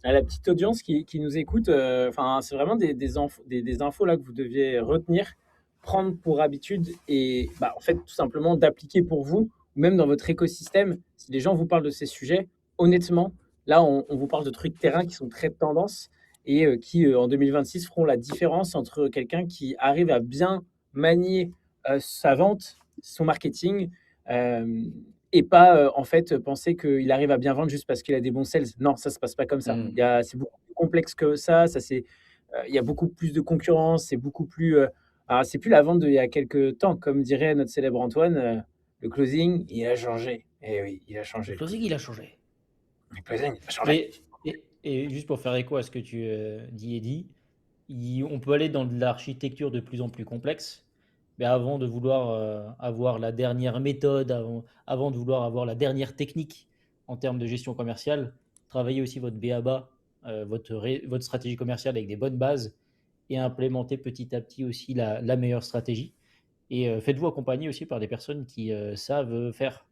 À la petite audience qui nous écoute, enfin, c'est vraiment des infos là que vous deviez retenir, prendre pour habitude et bah, en fait, tout simplement d'appliquer pour vous, même dans votre écosystème. Si les gens vous parlent de ces sujets, honnêtement, là, on vous parle de trucs terrain qui sont très tendance et qui, en 2026 feront la différence entre quelqu'un qui arrive à bien manier, sa vente, son marketing, hem et pas, en fait, penser qu'il arrive à bien vendre juste parce qu'il a des bons sales. Non, ça se passe pas comme ça. Mmh. C'est beaucoup plus complexe que ça c'est, il y a beaucoup plus de concurrence, c'est beaucoup plus, alors c'est plus la vente d'il y a quelques temps. Comme dirait notre célèbre Antoine, le closing, il a changé. Eh oui, il a Le changé le closing, closing. il a changé. Le closing, il a changé. Et juste pour faire écho à ce que tu, dis et dis, il on peut aller dans de l'architecture de plus en plus complexe, mais avant de vouloir, avoir la dernière méthode, avant de vouloir avoir la dernière technique en termes de gestion commerciale, travaillez aussi votre b.a.-ba, votre stratégie commerciale avec des bonnes bases et implémentez petit à petit aussi la meilleure stratégie et faites-vous accompagner aussi par des personnes qui, savent, faire.